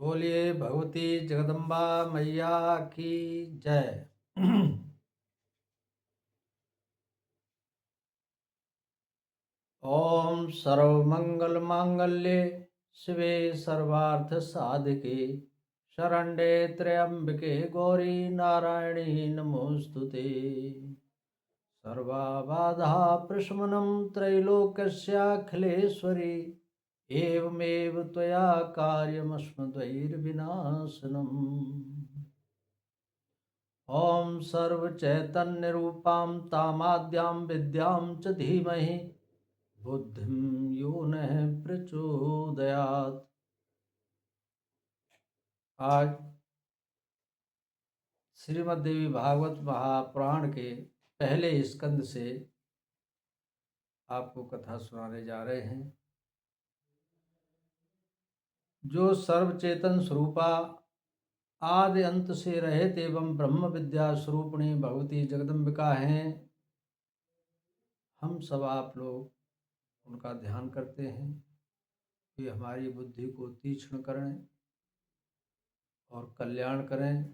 बोलिए भगवती जगदम्बा मैया की जय। ओम सर्वमंगल मांगल्ये शिवे सर्वार्थ साधिके शरण्ये त्र्यंबके गौरी नारायणी नमोस्तुते। सर्वबाधा प्रशमनं त्रैलोक्यस्याखिलेश्वरी एवमेव त्वया कार्यमस्मद्वैर्विनाशनम्। ॐ सर्वचैतन्यरूपां तामाद्यां विद्यां च धीमहि बुद्धिं यो नः प्रचोदयात्। आज श्रीमद् देवी भागवत महापुराण के पहले स्कंद से आपको कथा सुनाने जा रहे हैं। जो सर्वचेतन स्वरूपा आदि अंत से रहित एवं ब्रह्म विद्या स्वरूपिणी भगवती जगदम्बिका हैं, हम सब आप लोग उनका ध्यान करते हैं कि हमारी बुद्धि को तीक्ष्ण करें और कल्याण करें,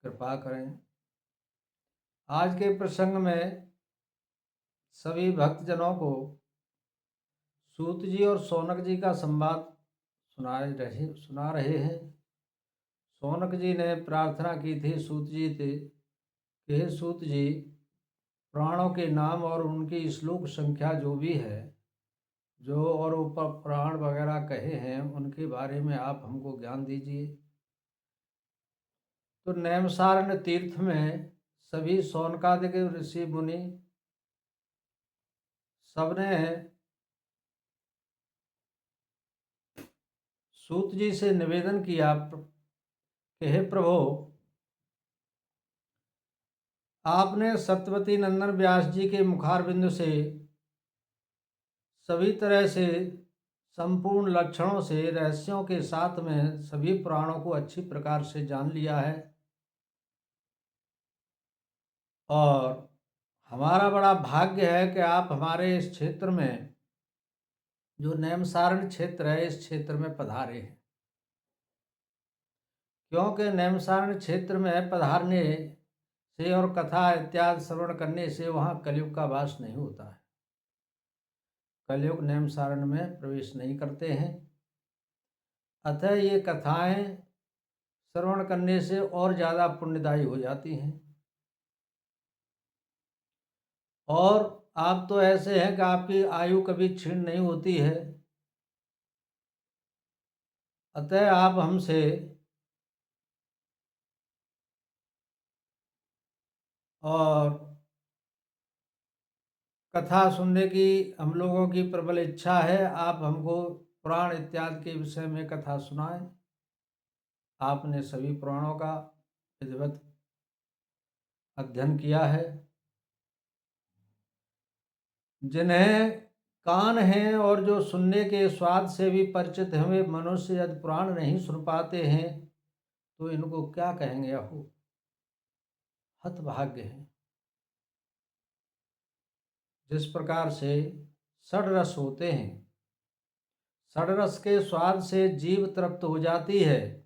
कृपा करें। आज के प्रसंग में सभी भक्तजनों को सूत जी और शौनक जी का संवाद सुना रहे हैं। शौनक जी ने प्रार्थना की थी सूत जी से कि हे सूत जी, प्राणों के नाम और उनकी श्लोक संख्या जो भी है, जो और ऊपर प्राण वगैरह कहे हैं, उनके बारे में आप हमको ज्ञान दीजिए। तो नैमिषारण्य तीर्थ में सभी शौनकादिक ऋषि मुनि सबने सूत जी से निवेदन किया कि हे प्रभु, आपने सत्यवती नंदन व्यास जी के मुखारबिंद से सभी तरह से संपूर्ण लक्षणों से रहस्यों के साथ में सभी पुराणों को अच्छी प्रकार से जान लिया है और हमारा बड़ा भाग्य है कि आप हमारे इस क्षेत्र में, जो नैमिषारण्य क्षेत्र है, इस क्षेत्र में पधारे हैं। क्योंकि नैमिषारण्य क्षेत्र में पधारने से और कथा इत्यादि श्रवण करने से वहाँ कलयुग का वास नहीं होता है। कलयुग नैमिषारण्य में प्रवेश नहीं करते हैं। अतः ये कथाएं श्रवण करने से और ज़्यादा पुण्यदायी हो जाती हैं। और आप तो ऐसे हैं कि आपकी आयु कभी क्षीण नहीं होती है। अतः आप हमसे और कथा सुनने की हम लोगों की प्रबल इच्छा है। आप हमको पुराण इत्यादि के विषय में कथा सुनाएं। आपने सभी पुराणों का विधिवत अध्ययन किया है। जिन्हें कान हैं और जो सुनने के स्वाद से भी परिचित हुए मनुष्य यदि पुराण नहीं सुन पाते हैं तो इनको क्या कहेंगे? अहो, हतभाग्य हैं। जिस प्रकार से षड्रस होते हैं, षड्रस के स्वाद से जीव तृप्त हो जाती है,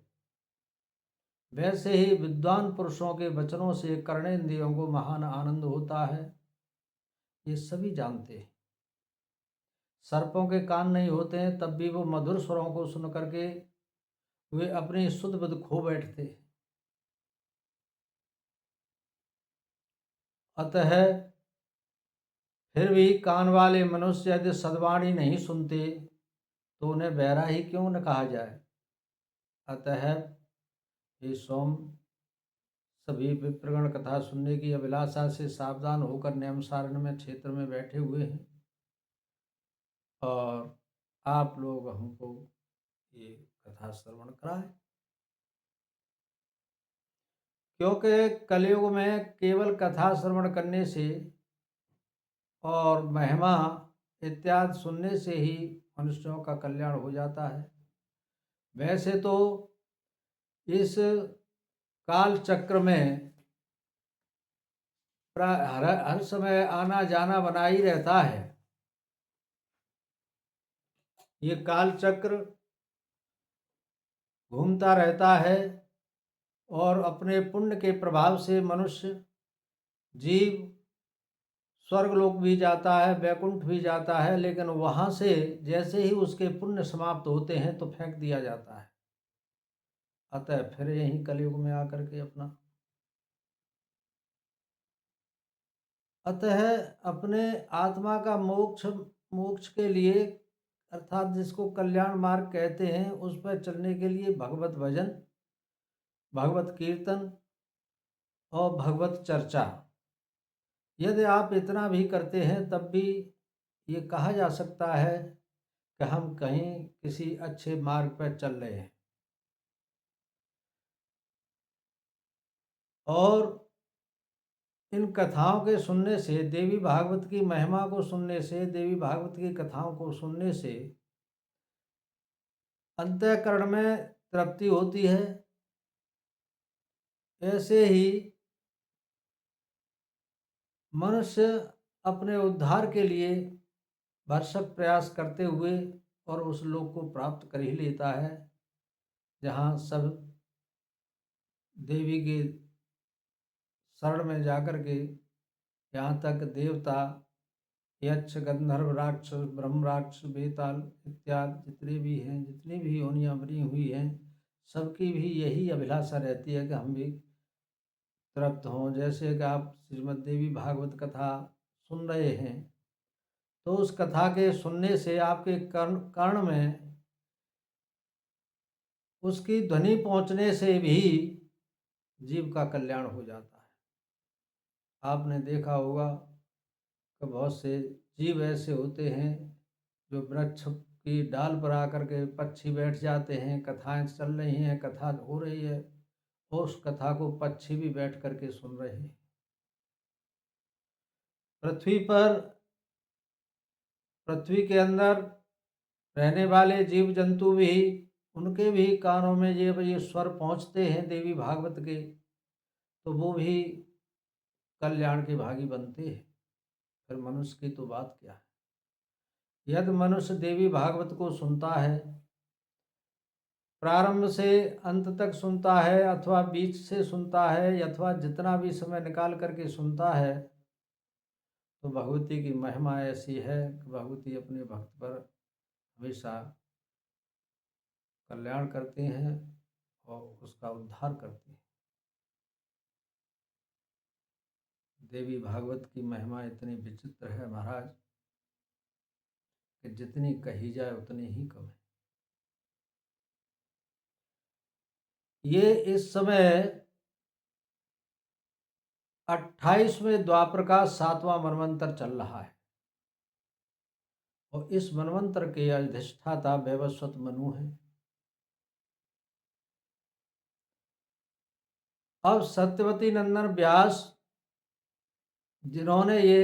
वैसे ही विद्वान पुरुषों के वचनों से कर्णेंद्रियों को महान आनंद होता है। ये सभी जानते हैं। सर्पों के कान नहीं होते हैं, तब भी वो मधुर स्वरों को सुन करके वे अपनी शुद्ध बुद्ध खो बैठते। अतः फिर भी कान वाले मनुष्य यदि सद्वाणी नहीं सुनते तो उन्हें बहरा ही क्यों न कहा जाए। अतः ये सोम सभी विप्रगण कथा सुनने की अभिलाषा से सावधान होकर नैमिषारण्य में क्षेत्र में बैठे हुए हैं और आप लोग हमको ये कथा श्रवण कराएं। क्योंकि कलयुग में केवल कथा श्रवण करने से और महिमा इत्यादि सुनने से ही मनुष्यों का कल्याण हो जाता है। वैसे तो इस काल चक्र में हर समय आना जाना बना ही रहता है। ये काल चक्र घूमता रहता है और अपने पुण्य के प्रभाव से मनुष्य जीव स्वर्गलोक भी जाता है, वैकुंठ भी जाता है, लेकिन वहाँ से जैसे ही उसके पुण्य समाप्त होते हैं तो फेंक दिया जाता है। अतः फिर यहीं कलयुग में आकर के अपना अतः अपने आत्मा का मोक्ष मोक्ष के लिए अर्थात जिसको कल्याण मार्ग कहते हैं उस पर चलने के लिए भगवत भजन, भगवत कीर्तन और भगवत चर्चा, यदि आप इतना भी करते हैं तब भी ये कहा जा सकता है कि हम कहीं किसी अच्छे मार्ग पर चल रहे हैं। और इन कथाओं के सुनने से, देवी भागवत की महिमा को सुनने से, देवी भागवत की कथाओं को सुनने से अंतःकरण में तृप्ति होती है। ऐसे ही मनुष्य अपने उद्धार के लिए भरसक प्रयास करते हुए और उस लोक को प्राप्त कर ही लेता है जहाँ सब देवी के शरण में जाकर के यहाँ तक देवता, यक्ष, गंधर्व, राक्षस, ब्रह्म राक्षस, बेताल इत्यादि जितने भी हैं, जितनी भी योनियाँ बनी हुई हैं, सबकी भी यही अभिलाषा रहती है कि हम भी तृप्त हों। जैसे कि आप श्रीमद् देवी भागवत कथा सुन रहे हैं तो उस कथा के सुनने से आपके कर्ण में उसकी ध्वनि पहुँचने से भी जीव का कल्याण हो जाता है। आपने देखा होगा कि बहुत से जीव ऐसे होते हैं जो वृक्ष की डाल पर आकर के पक्षी बैठ जाते हैं, कथाएं चल रही हैं, कथा हो रही है और उस कथा को पक्षी भी बैठ करके सुन रहे हैं। पृथ्वी के अंदर रहने वाले जीव जंतु भी, उनके भी कानों में ये स्वर पहुँचते हैं देवी भागवत के, तो वो भी कल्याण के भागी बनते हैं। फिर मनुष्य की तो बात क्या है। यदि मनुष्य देवी भागवत को सुनता है, प्रारंभ से अंत तक सुनता है अथवा बीच से सुनता है अथवा जितना भी समय निकाल करके सुनता है, तो भगवती की महिमा ऐसी है कि भगवती अपने भक्त पर हमेशा कल्याण करते हैं और उसका उद्धार करते हैं। देवी भागवत की महिमा इतनी विचित्र है महाराज कि जितनी कही जाए उतनी ही कम है। ये इस समय 28वें द्वापर का 7वां मनवंतर चल रहा है और इस मनवंतर के अधिष्ठाता वैवस्वत मनु है। अब सत्यवती नंदन व्यास जिन्होंने ये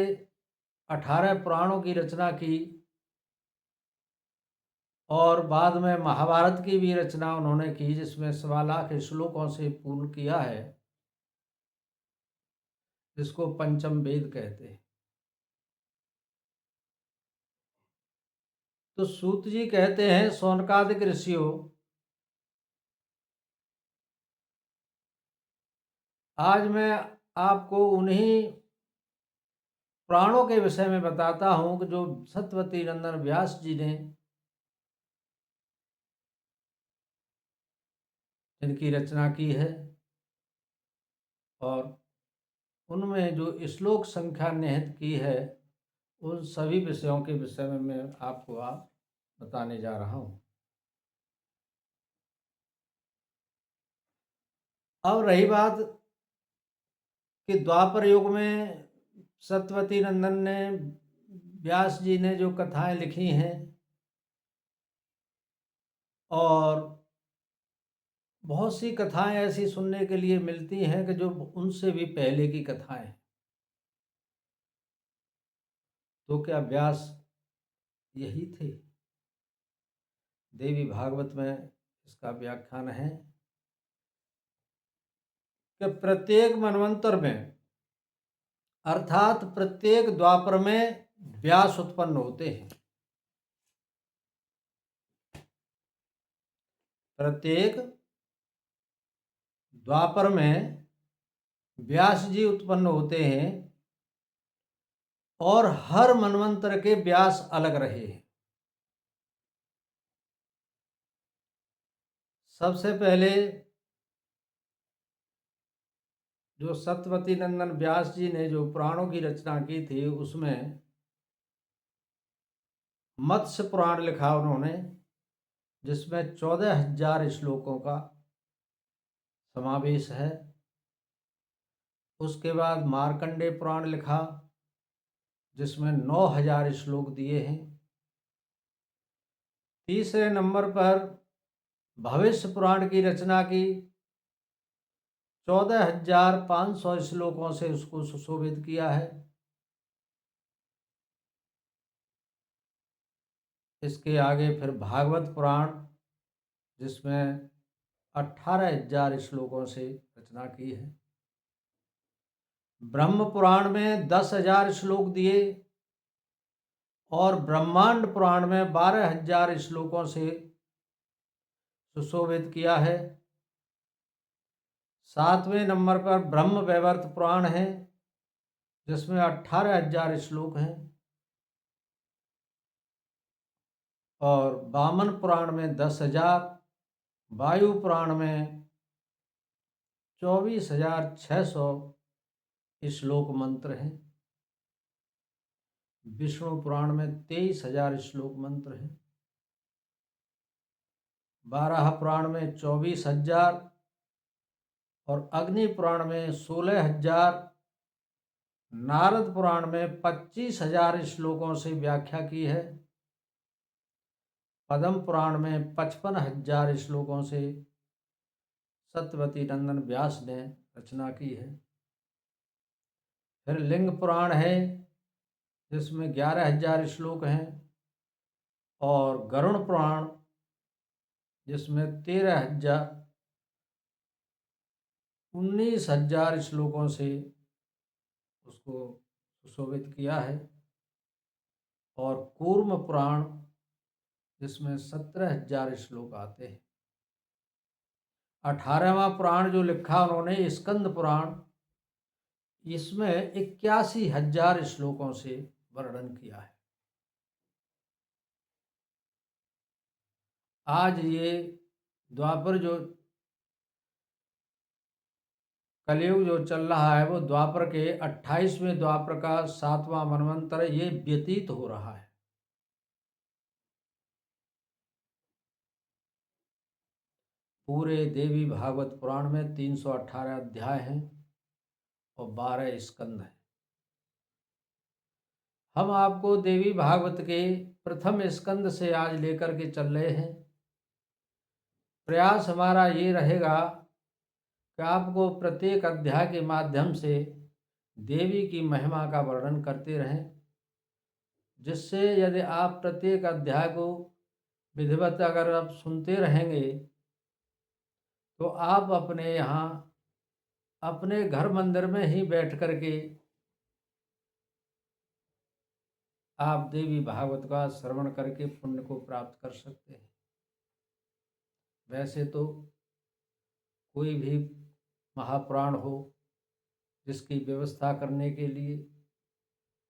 18 पुराणों की रचना की और बाद में महाभारत की भी रचना उन्होंने की, जिसमें 1.25 लाख श्लोकों से पूर्ण किया है, जिसको पंचम वेद कहते हैं। तो सूत जी कहते हैं, शौनकादिक ऋषियों, आज मैं आपको उन्हीं पुराणों के विषय में बताता हूं कि जो सत्यवती नंदन व्यास जी ने इनकी रचना की है और उनमें जो श्लोक संख्या निहित की है, उन सभी विषयों के विषय में मैं आपको आज बताने जा रहा हूं। अब रही बात कि द्वापर युग में सत्यवती नंदन ने, व्यास जी ने जो कथाएं लिखी हैं और बहुत सी कथाएं ऐसी सुनने के लिए मिलती हैं कि जो उनसे भी पहले की कथाएं हैं। तो क्या व्यास यही थे? देवी भागवत में इसका व्याख्यान है कि प्रत्येक मनवंतर में अर्थात प्रत्येक द्वापर में व्यास उत्पन्न होते हैं। प्रत्येक द्वापर में व्यास जी उत्पन्न होते हैं और हर मनवंतर के व्यास अलग रहे हैं। सबसे पहले जो सत्यवती नंदन व्यास जी ने जो पुराणों की रचना की थी, उसमें मत्स्य पुराण लिखा उन्होंने, जिसमें 14,000 श्लोकों का समावेश है। उसके बाद मार्कंडेय पुराण लिखा, जिसमें 9,000 श्लोक दिए हैं। तीसरे नंबर पर भविष्य पुराण की रचना की, 14,500 श्लोकों से उसको सुशोभित किया है। इसके आगे फिर भागवत पुराण, जिसमें 18,000 श्लोकों से रचना की है। ब्रह्म पुराण में 10,000 श्लोक दिए और ब्रह्मांड पुराण में 12,000 श्लोकों से सुशोभित किया है। 7वें नंबर पर ब्रह्म वैवर्त पुराण है, जिसमें 18,000 श्लोक हैं। और वामन पुराण में 10,000, वायु पुराण में 24,600 श्लोक मंत्र हैं। विष्णु पुराण में 23,000 श्लोक मंत्र हैं। 12 पुराण में 24,000 और अग्नि पुराण में 16,000, नारद पुराण में 25,000 श्लोकों से व्याख्या की है। पद्म पुराण में 55,000 श्लोकों से सत्यवती नंदन व्यास ने रचना की है। फिर लिंग पुराण है, जिसमें 11,000 श्लोक हैं। और गरुड़ पुराण, जिसमें 19,000 श्लोकों से उसको सुशोभित किया है। और कूर्म पुराण, जिसमें 17,000 श्लोक आते हैं। 18वां पुराण जो लिखा उन्होंने, स्कंद पुराण, इसमें 81,000 श्लोकों से वर्णन किया है। आज ये द्वापर जो कलयुग जो चल रहा है, वो द्वापर के 28वें द्वापर का 7वां मनवंतर ये व्यतीत हो रहा है। पूरे देवी भागवत पुराण में 318 अध्याय हैं और 12 स्कंद हैं। हम आपको देवी भागवत के प्रथम स्कंद से आज लेकर के चल रहे हैं। प्रयास हमारा ये रहेगा कि आपको प्रत्येक अध्याय के माध्यम से देवी की महिमा का वर्णन करते रहें, जिससे यदि आप प्रत्येक अध्याय को विधिवत अगर आप सुनते रहेंगे, तो आप अपने यहाँ अपने घर मंदिर में ही बैठ कर के आप देवी भागवत का श्रवण करके पुण्य को प्राप्त कर सकते हैं। वैसे तो कोई भी महापुराण हो, जिसकी व्यवस्था करने के लिए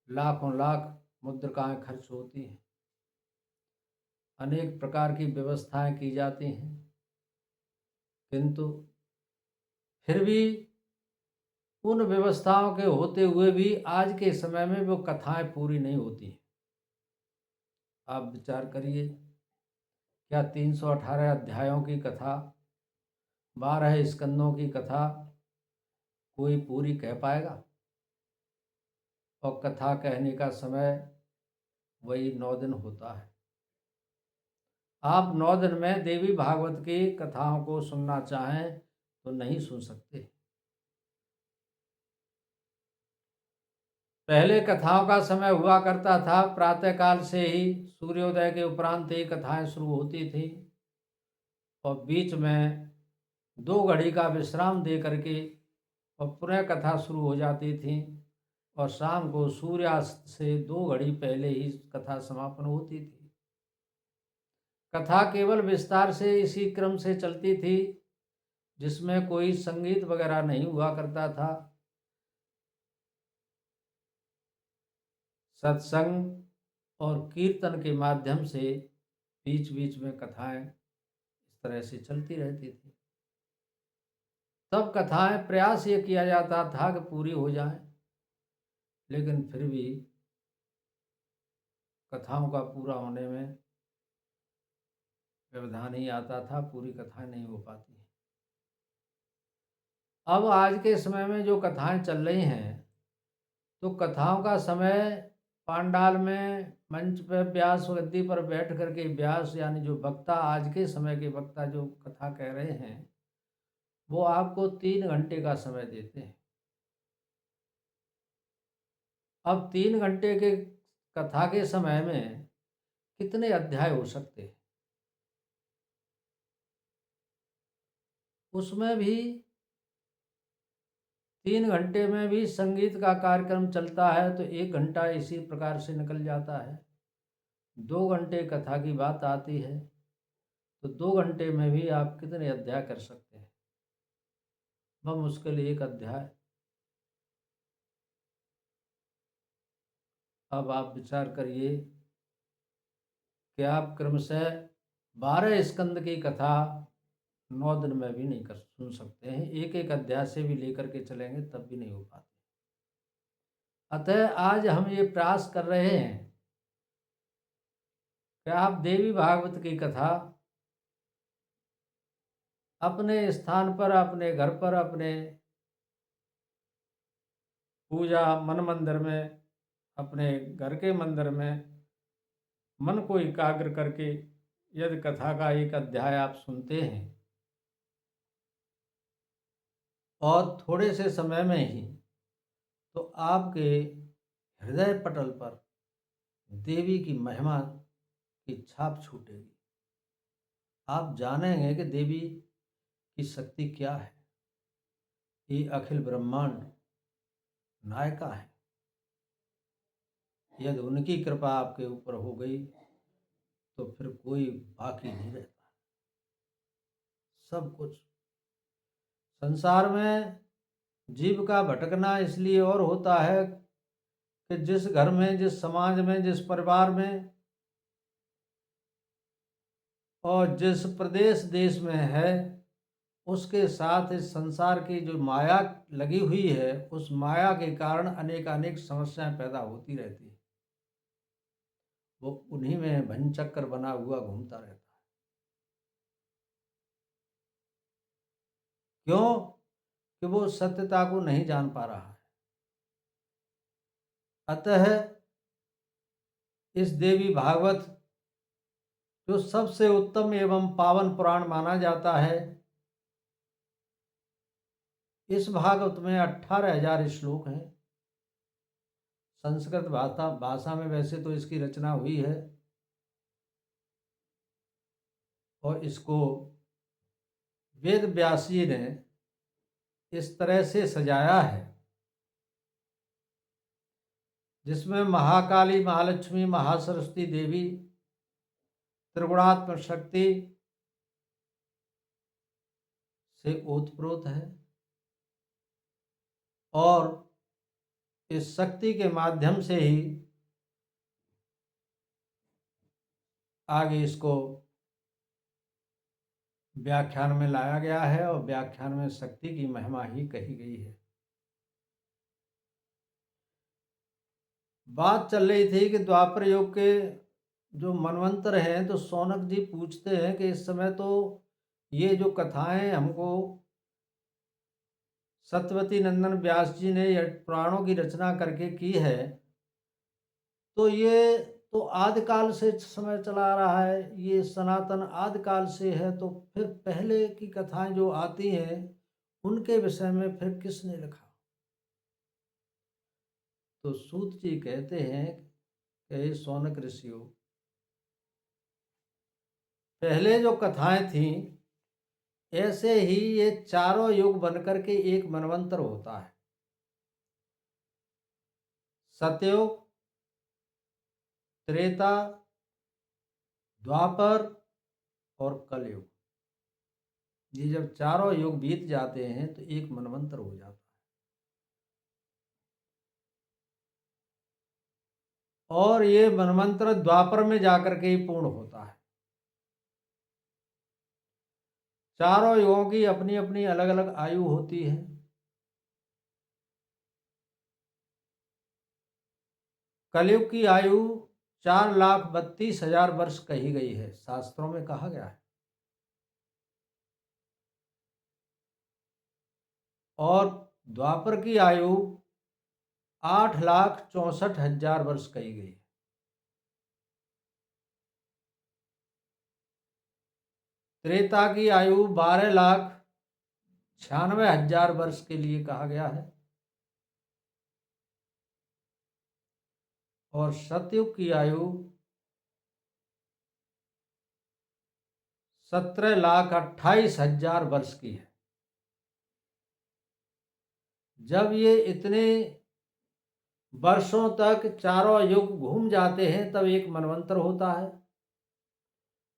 लाखों लाख मुद्रिकाएं खर्च होती हैं, अनेक प्रकार की व्यवस्थाएं की जाती हैं, किंतु फिर भी उन व्यवस्थाओं के होते हुए भी आज के समय में वो कथाएं पूरी नहीं होती। आप विचार करिए, क्या 318 अध्यायों की कथा, 12 स्कंदों की कथा कोई पूरी कह पाएगा? और कथा कहने का समय वही 9 दिन होता है। आप 9 दिन में देवी भागवत की कथाओं को सुनना चाहें तो नहीं सुन सकते। पहले कथाओं का समय हुआ करता था, प्रातःकाल से ही सूर्योदय के उपरांत ही कथाएं शुरू होती थी और बीच में 2 घड़ी का विश्राम दे करके और पुनः कथा शुरू हो जाती थी और शाम को सूर्यास्त से 2 घड़ी पहले ही कथा समापन होती थी। कथा केवल विस्तार से इसी क्रम से चलती थी जिसमें कोई संगीत वगैरह नहीं हुआ करता था। सत्संग और कीर्तन के माध्यम से बीच बीच में कथाएं इस तरह से चलती रहती थी। तब कथाएं प्रयास ये किया जाता था कि पूरी हो जाएं, लेकिन फिर भी कथाओं का पूरा होने में व्यवधान ही आता था, पूरी कथाएं नहीं हो पाती। अब आज के समय में जो कथाएं चल रही हैं, तो कथाओं का समय पांडाल में मंच पर व्यास गद्दी पर बैठ करके व्यास यानी जो वक्ता, आज के समय के वक्ता जो कथा कह रहे हैं, वो आपको 3 घंटे का समय देते हैं। अब 3 घंटे के कथा के समय में कितने अध्याय हो सकते हैं? उसमें भी 3 घंटे में भी संगीत का कार्यक्रम चलता है तो 1 घंटा इसी प्रकार से निकल जाता है। 2 घंटे कथा की बात आती है तो 2 घंटे में भी आप कितने अध्याय कर सकते हैं? मुश्किल 1 अध्याय। अब आप विचार करिए कि आप क्रमशः 12 स्कंद की कथा 9 दिन में भी नहीं कर सुन सकते हैं। एक एक अध्याय से भी लेकर के चलेंगे तब भी नहीं हो पाते। अतः आज हम ये प्रयास कर रहे हैं कि आप देवी भागवत की कथा अपने स्थान पर, अपने घर पर, अपने पूजा मन मंदिर में, अपने घर के मंदिर में मन को एकाग्र करके यदि कथा का एक अध्याय आप सुनते हैं और थोड़े से समय में ही, तो आपके हृदय पटल पर देवी की महिमा की छाप छूटेगी। आप जानेंगे कि देवी की शक्ति क्या है। ये अखिल ब्रह्मांड नायिका है। यदि उनकी कृपा आपके ऊपर हो गई तो फिर कोई बाकी नहीं रहता। सब कुछ संसार में जीव का भटकना इसलिए और होता है कि जिस घर में, जिस समाज में, जिस परिवार में और जिस प्रदेश देश में है, उसके साथ इस संसार की जो माया लगी हुई है, उस माया के कारण अनेक अनेक समस्याएं पैदा होती रहती है। वो उन्हीं में भंचक्कर बना हुआ घूमता रहता है। क्यों? कि वो सत्यता को नहीं जान पा रहा है। अतः इस देवी भागवत, जो सबसे उत्तम एवं पावन पुराण माना जाता है, इस भागवत में 18,000 श्लोक हैं। संस्कृत भाषा में वैसे तो इसकी रचना हुई है और इसको वेद व्यास जी ने इस तरह से सजाया है जिसमें महाकाली, महालक्ष्मी, महासरस्वती देवी, त्रिगुणात्मक शक्ति से ओतप्रोत है और इस शक्ति के माध्यम से ही आगे इसको व्याख्यान में लाया गया है और व्याख्यान में शक्ति की महिमा ही कही गई है। बात चल रही थी कि द्वापर युग के जो मनवंतर हैं, तो शौनक जी पूछते हैं कि इस समय तो ये जो कथाएं हमको सत्यवती नंदन व्यास जी ने पुराणों की रचना करके की है, तो ये तो आदिकाल से समय चला आ रहा है, ये सनातन आदिकाल से है, तो फिर पहले की कथाएं जो आती हैं उनके विषय में फिर किसने लिखा? तो सूत जी कहते हैं कि शौनक ऋषियों, पहले जो कथाएं थीं, ऐसे ही ये चारों युग बनकर के एक मनवंतर होता है। सतयुग, त्रेता, द्वापर और कलयुग। ये जब चारों युग बीत जाते हैं तो एक मनवंतर हो जाता है। और ये मनवंतर द्वापर में जाकर के ही पूर्ण होता है। चारों युगों की अपनी अपनी अलग अलग आयु होती है। कलयुग की आयु 4,32,000 वर्ष कही गई है, शास्त्रों में कहा गया है। और द्वापर की आयु 8,64,000 वर्ष कही गई है। त्रेता की आयु 12,96,000 वर्ष के लिए कहा गया है। और सतयुग की आयु 17,28,000 वर्ष की है। जब ये इतने वर्षों तक चारों युग घूम जाते हैं तब एक मनवंतर होता है।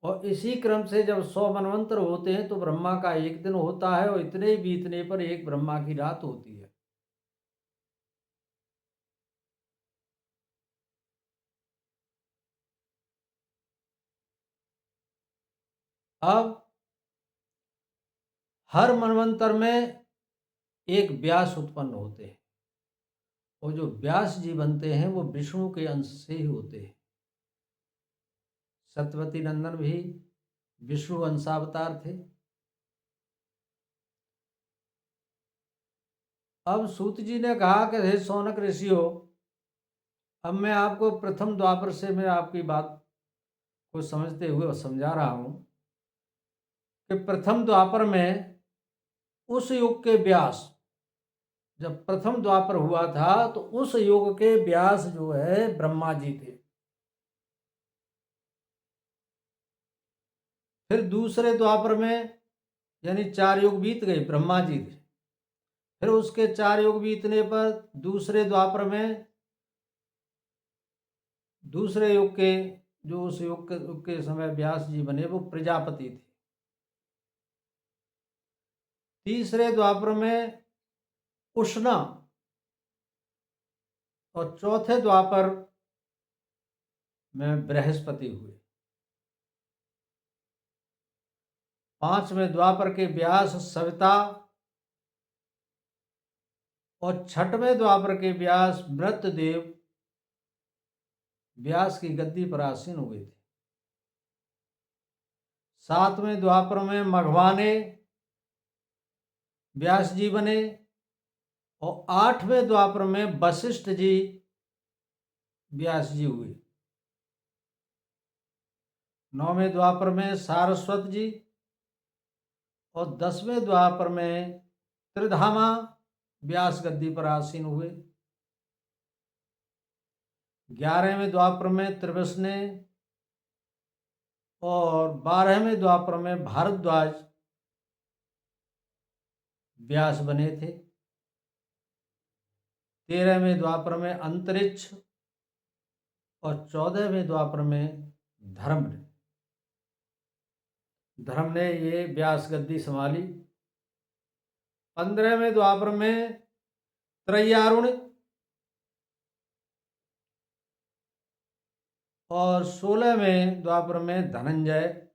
और इसी क्रम से जब 100 मनवंतर होते हैं तो ब्रह्मा का एक दिन होता है, और इतने ही बीतने पर एक ब्रह्मा की रात होती है। अब हर मनवंतर में एक व्यास उत्पन्न होते हैं, और जो व्यास जी बनते हैं वो विष्णु के अंश से ही होते हैं। सत्यवती नंदन भी विष्णु अंशावतार थे। अब सूत जी ने कहा कि हे शौनक ऋषियों, अब मैं आपको प्रथम द्वापर से मैं आपकी बात को समझते हुए समझा रहा हूं कि प्रथम द्वापर में उस युग के व्यास, जब प्रथम द्वापर हुआ था तो उस युग के व्यास जो है ब्रह्मा जी थे। फिर दूसरे द्वापर में यानी 4 युग बीत गए, ब्रह्मा जी थे। फिर उसके 4 युग बीतने पर दूसरे द्वापर में दूसरे युग के जो उस युग के समय व्यास जी बने वो प्रजापति थे। तीसरे द्वापर में उष्णा, और चौथे द्वापर में बृहस्पति हुए। पांचवें द्वापर के व्यास सविता, और छठवें द्वापर के व्यास मृतदेव व्यास की गद्दी पर आसीन हुए थे। सातवें द्वापर में मघवाने व्यास जी बने, और आठवें द्वापर में वशिष्ठ जी व्यास जी हुए। नौवें द्वापर में सारस्वत जी, और 10वें द्वापर में त्रिधामा व्यास गद्दी पर आसीन हुए। 11वें द्वापर में त्रिवसने, और 12वें द्वापर में भारद्वाज व्यास बने थे। 13वें द्वापर में अंतरिक्ष, और 14वें द्वापर में धर्म ने ये व्यास गद्दी संभाली। 15वें द्वापर में त्रैयारुण, और 16वें द्वापर में धनंजय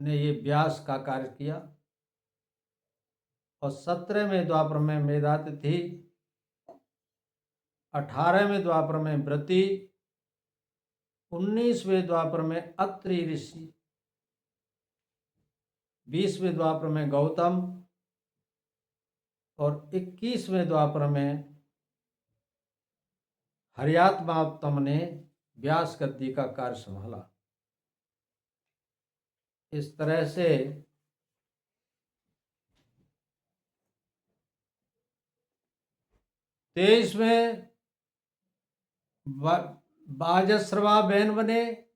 ने ये व्यास का कार्य किया। और 17वें द्वापर में मेधातिथि, 18वें द्वापर में व्रति, 19वें द्वापर में अत्रि ऋषि, 20वें द्वापर में गौतम, और 21वें द्वापर में हरियात्मात्म ने व्यास गद्दी का कार्य संभाला। इस तरह से तेईसवें बाजश्रवा बैन बने,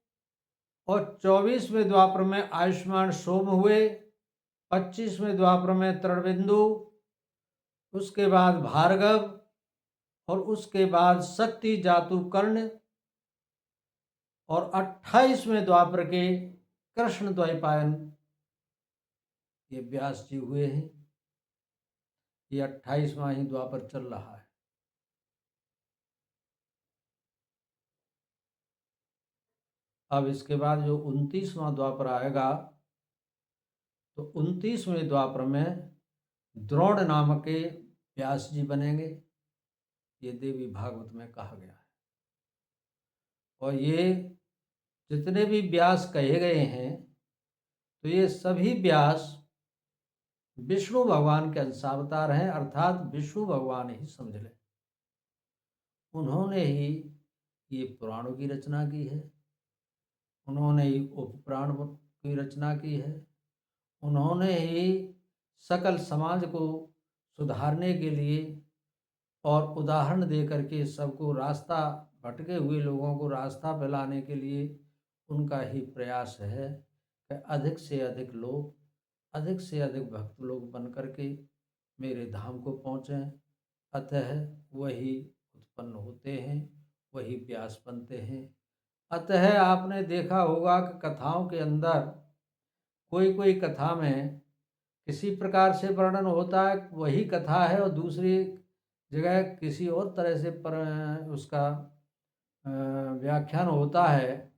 और 24वें द्वापर में आयुष्मान सोम हुए। 25वें द्वापर में तृणबिंदु, उसके बाद भार्गव, और उसके बाद शक्ति जातु कर्ण, और 28वें द्वापर के कृष्ण द्वैपायन ये व्यास जी हुए हैं। ये 28वां ही द्वापर चल रहा है। अब इसके बाद जो 29वां द्वापर आएगा, तो 29वें द्वापर में द्रोण नामक के व्यास जी बनेंगे। ये देवी भागवत में कहा गया है। और ये जितने भी व्यास कहे गए हैं, तो ये सभी व्यास विष्णु भगवान के अंशावतार हैं, अर्थात विष्णु भगवान ही समझ लें। उन्होंने ही ये पुराणों की रचना की है, उन्होंने ही उपपुराण की रचना की है, उन्होंने ही सकल समाज को सुधारने के लिए और उदाहरण दे करके सबको रास्ता, भटके हुए लोगों को रास्ता फैलाने के लिए उनका ही प्रयास है कि अधिक से अधिक लोग, अधिक से अधिक भक्त लोग बन करके मेरे धाम को पहुँचें। अतः वही उत्पन्न होते हैं, वही व्यास बनते हैं। अतः आपने देखा होगा कि कथाओं के अंदर कोई कोई कथा में किसी प्रकार से वर्णन होता है, वही कथा है, और दूसरी जगह किसी और तरह से उसका व्याख्यान होता है।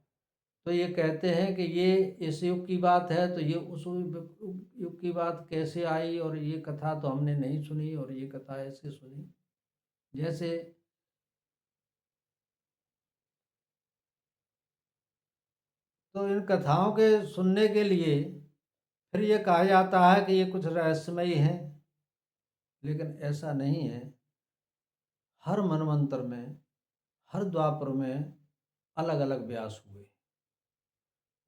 तो ये कहते हैं कि ये इस युग की बात है, तो ये उस युग की बात कैसे आई, और ये कथा तो हमने नहीं सुनी, और ये कथा ऐसे सुनी। जैसे तो इन कथाओं के सुनने के लिए फिर ये कहा जाता है कि ये कुछ रहस्यमयी हैं, लेकिन ऐसा नहीं है। हर मनवंतर में, हर द्वापर में अलग अलग व्यास हुए,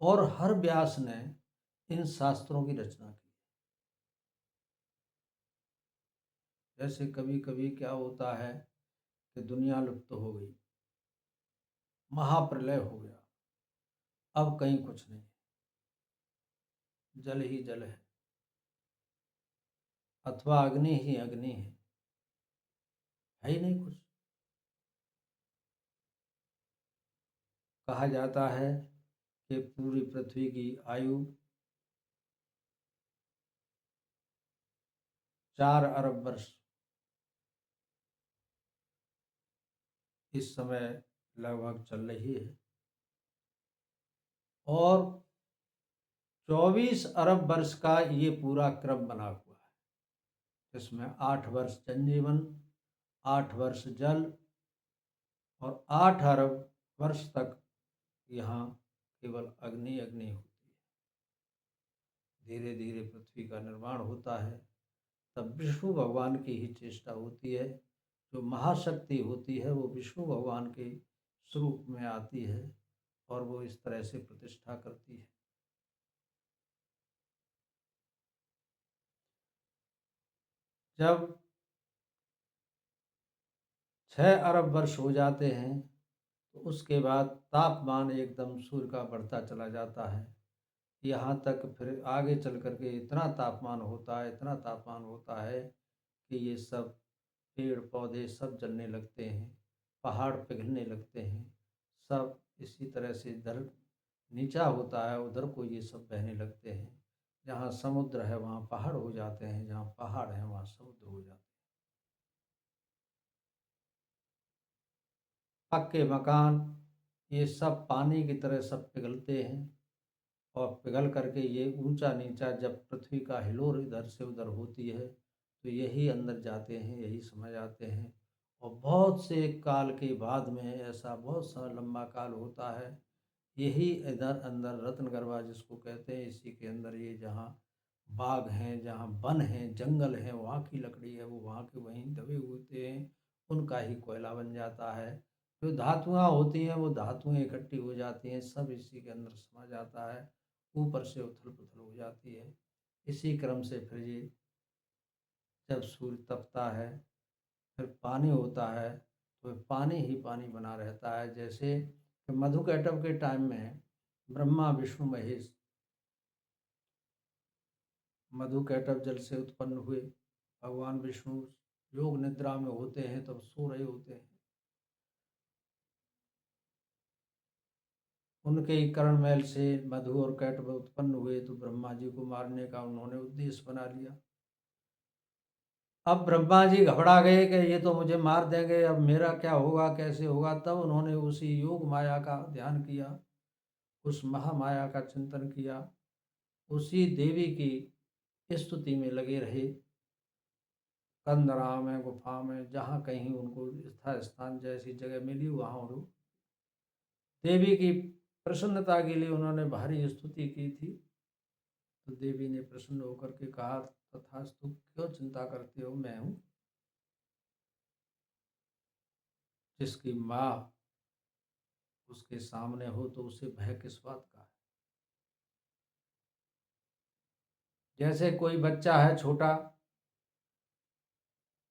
और हर व्यास ने इन शास्त्रों की रचना की। जैसे कभी कभी क्या होता है कि दुनिया लुप्त हो गई, महाप्रलय हो गया, अब कहीं कुछ नहीं, जल ही जल है, अथवा अग्नि ही अग्नि है ही नहीं कुछ। कहा जाता है कि पूरी पृथ्वी की आयु 4 अरब वर्ष इस समय लगभग चल रही है, और 24 अरब वर्ष का ये पूरा क्रम बना हुआ है। इसमें 8 वर्ष जनजीवन, 8 वर्ष जल, और 8 अरब वर्ष तक यहाँ केवल अग्नि अग्नि होती है। धीरे धीरे पृथ्वी का निर्माण होता है, तब विष्णु भगवान की ही चेष्टा होती है। जो महाशक्ति होती है वो विष्णु भगवान के स्वरूप में आती है, और वो इस तरह से प्रतिष्ठा करती है। जब 6 अरब वर्ष हो जाते हैं, तो उसके बाद तापमान एकदम सूर्य का बढ़ता चला जाता है। यहाँ तक फिर आगे चल कर के इतना तापमान होता है, इतना तापमान होता है कि ये सब पेड़ पौधे सब जलने लगते हैं, पहाड़ पिघलने लगते हैं, सब इसी तरह से इधर नीचा होता है उधर को ये सब बहने लगते हैं। जहाँ समुद्र है वहाँ पहाड़ हो जाते हैं, जहाँ पहाड़ है वहाँ समुद्र हो जाते हैं। पक्के मकान ये सब पानी की तरह सब पिघलते हैं, और पिघल करके ये ऊंचा नीचा जब पृथ्वी का हिलोर इधर से उधर होती है, तो यही अंदर जाते हैं, यही समझ आते हैं। और बहुत से काल के बाद में ऐसा बहुत सा लंबा काल होता है, यही इधर अंदर रत्नगर्भा जिसको कहते हैं, इसी के अंदर ये जहाँ बाग हैं, जहाँ वन हैं, जंगल हैं, वहाँ की लकड़ी है वो वहाँ के वहीं दबे होते हैं, उनका ही कोयला बन जाता है। जो धातुआँ होती हैं वो धातुएँ इकट्ठी हो जाती हैं, सब इसी के अंदर समा जाता है, ऊपर से उथल पुथल हो जाती है। इसी क्रम से फिर ये जब सूर्य तपता है, फिर पानी होता है, तो पानी ही पानी बना रहता है। जैसे कि मधुकैटभ के टाइम में ब्रह्मा विष्णु महेश मधुकैटभ जल से उत्पन्न हुए। भगवान विष्णु योग निद्रा में होते हैं, तब सो रहे होते हैं। उनके ही कर्णमैल से मधु और कैटभ उत्पन्न हुए, तो ब्रह्मा जी को मारने का उन्होंने उद्देश्य बना लिया। अब ब्रह्मा जी घबरा गए कि ये तो मुझे मार देंगे, अब मेरा क्या होगा, कैसे होगा। तब उन्होंने उसी योग माया का ध्यान किया, उस महामाया का चिंतन किया, उसी देवी की स्तुति में लगे रहे। कंदरा में, गुफा में, जहाँ कहीं उनको यथा स्थान जैसी जगह मिली वहाँ वो देवी की प्रसन्नता के लिए उन्होंने भारी स्तुति की थी। तो देवी ने प्रसन्न होकर के कहा, तथास्तु, क्यों चिंता करते हो, मैं हूँ। जिसकी माँ उसके सामने हो तो उसे भय किस बात का है। जैसे कोई बच्चा है छोटा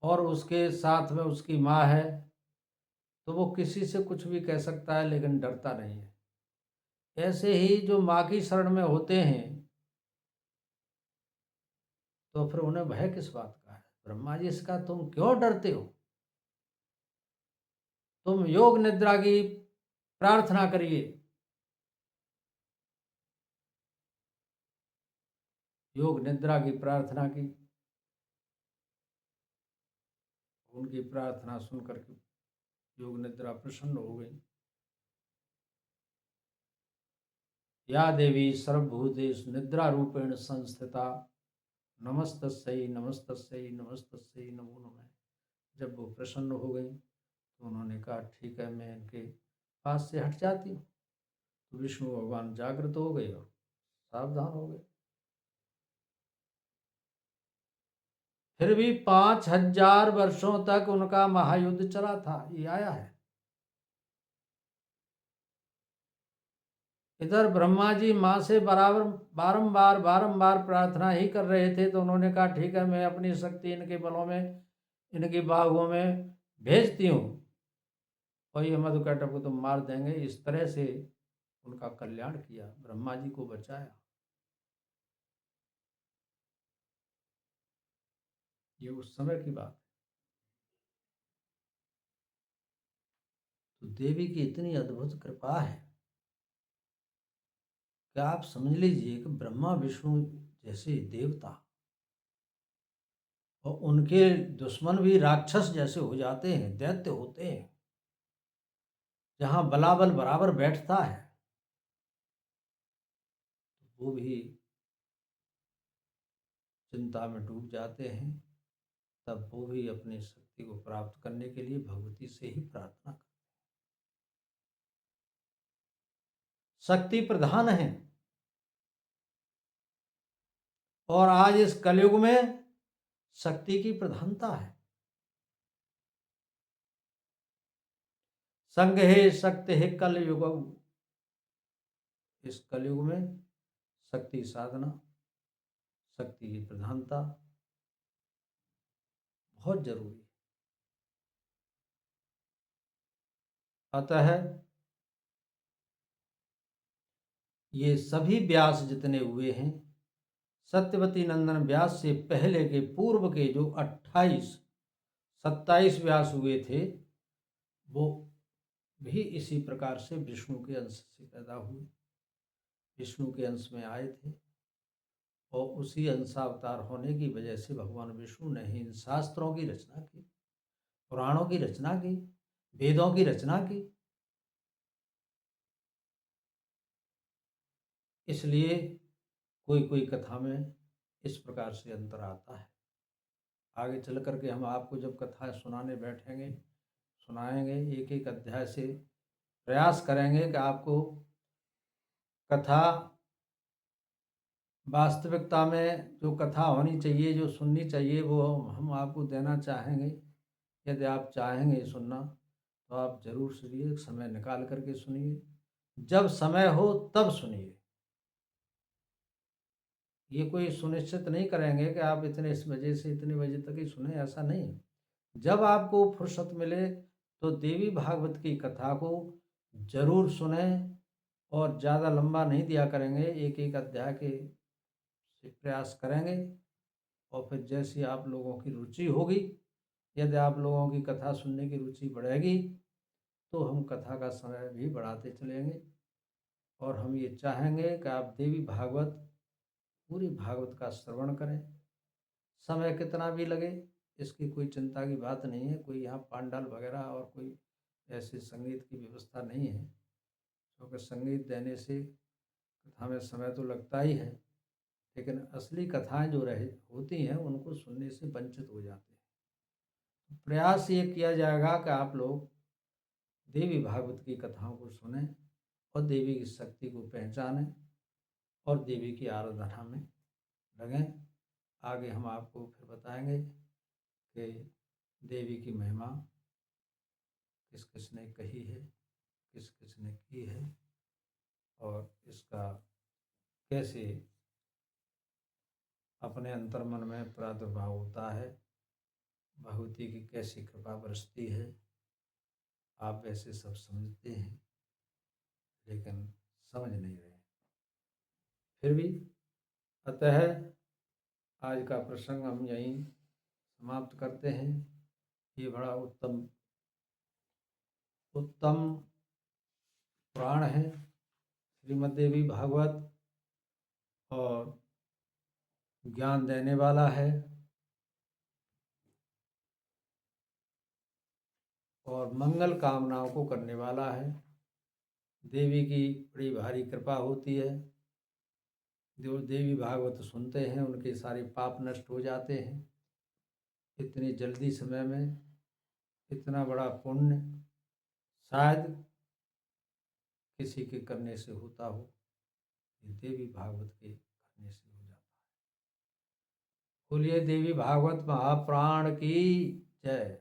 और उसके साथ में उसकी माँ है, तो वो किसी से कुछ भी कह सकता है लेकिन डरता नहीं है। ऐसे ही जो माँ की शरण में होते हैं तो फिर उन्हें भय किस बात का है। ब्रह्मा जी, इसका तुम क्यों डरते हो, तुम योग निद्रा की प्रार्थना करिए। योग निद्रा की प्रार्थना की, उनकी प्रार्थना सुनकर के योग निद्रा प्रसन्न हो गई। या देवी सर्वभूतेषु निद्रा रूपेण संस्थिता नमस्तस्यै नमस्तस्यै नमस्तस्यै नमो नमः। जब वो प्रसन्न हो गई तो उन्होंने कहा, ठीक है, मैं इनके पास से हट जाती हूँ। तो विष्णु भगवान जागृत हो गए और सावधान हो गए। फिर भी 5000 वर्षों तक उनका महायुद्ध चला था, ये आया है। इधर ब्रह्मा जी माँ से बराबर बारंबार बारंबार प्रार्थना ही कर रहे थे। तो उन्होंने कहा, ठीक है, मैं अपनी शक्ति इनके बलों में, इनकी बाहुओं में भेजती हूँ और ये मधुकैटभ को तो मार देंगे। इस तरह से उनका कल्याण किया, ब्रह्मा जी को बचाया। ये उस समय की बात। तो देवी की इतनी अद्भुत कृपा है कि आप समझ लीजिए कि ब्रह्मा विष्णु जैसे देवता और उनके दुश्मन भी राक्षस जैसे हो जाते हैं, दैत्य होते हैं। जहाँ बलाबल बराबर बैठता है वो भी चिंता में डूब जाते हैं। तब वो भी अपनी शक्ति को प्राप्त करने के लिए भगवती से ही प्रार्थना करते हैं। शक्ति प्रधान है और आज इस कलयुग में शक्ति की प्रधानता है। संग है शक्ति है कलयुग। इस कलयुग में शक्ति साधना, शक्ति की प्रधानता बहुत जरूरी है। अतः ये सभी व्यास जितने हुए हैं, सत्यवती नंदन व्यास से पहले के पूर्व के जो 28-27 व्यास हुए थे, वो भी इसी प्रकार से विष्णु के अंश से पैदा हुए, विष्णु के अंश में आए थे। और उसी अंशावतार होने की वजह से भगवान विष्णु ने ही इन शास्त्रों की रचना की, पुराणों की रचना की, वेदों की रचना की। इसलिए कोई कोई कथा में इस प्रकार से अंतर आता है। आगे चल करके हम आपको जब कथा सुनाने बैठेंगे, सुनाएंगे, एक एक अध्याय से प्रयास करेंगे कि आपको कथा वास्तविकता में जो कथा होनी चाहिए, जो सुननी चाहिए, वो हम आपको देना चाहेंगे। यदि आप चाहेंगे सुनना तो आप जरूर सुनिए, समय निकाल करके सुनिए, जब समय हो तब सुनिए। ये कोई सुनिश्चित नहीं करेंगे कि आप इतने इस बजे से इतने बजे तक ही सुने, ऐसा नहीं। जब आपको फुर्सत मिले तो देवी भागवत की कथा को जरूर सुने और ज़्यादा लंबा नहीं दिया करेंगे, एक एक अध्याय के से प्रयास करेंगे। और फिर जैसी आप लोगों की रुचि होगी, यदि आप लोगों की कथा सुनने की रुचि बढ़ेगी तो हम कथा का समय भी बढ़ाते चलेंगे। और हम ये चाहेंगे कि आप देवी भागवत पूरी भागवत का श्रवण करें। समय कितना भी लगे इसकी कोई चिंता की बात नहीं है। कोई यहाँ पांडाल वगैरह और कोई ऐसे संगीत की व्यवस्था नहीं है, क्योंकि संगीत देने से कथा में समय तो लगता ही है, लेकिन असली कथाएं जो रहे होती हैं उनको सुनने से वंचित हो जाते हैं। प्रयास ये किया जाएगा कि आप लोग देवी भागवत की कथाओं को सुनें और देवी की शक्ति को पहचानें और देवी की आराधना में लगें। आगे हम आपको फिर बताएंगे कि देवी की महिमा किस किस ने कही है, किस किस ने की है और इसका कैसे अपने अंतर्मन में प्रादुर्भाव होता है, भगवती की कैसी कृपा बरसती है। आप वैसे सब समझते हैं लेकिन समझ नहीं रहे। फिर भी अतः आज का प्रसंग हम यहीं समाप्त करते हैं। ये बड़ा उत्तम पुराण है श्रीमद् देवी भागवत और ज्ञान देने वाला है और मंगल कामनाओं को करने वाला है। देवी की बड़ी भारी कृपा होती है। जो देवी भागवत सुनते हैं उनके सारे पाप नष्ट हो जाते हैं। इतनी जल्दी समय में इतना बड़ा पुण्य शायद किसी के करने से होता हो, ये देवी भागवत के करने से हो जाता है। बोलिए देवी भागवत महाप्राण की जय।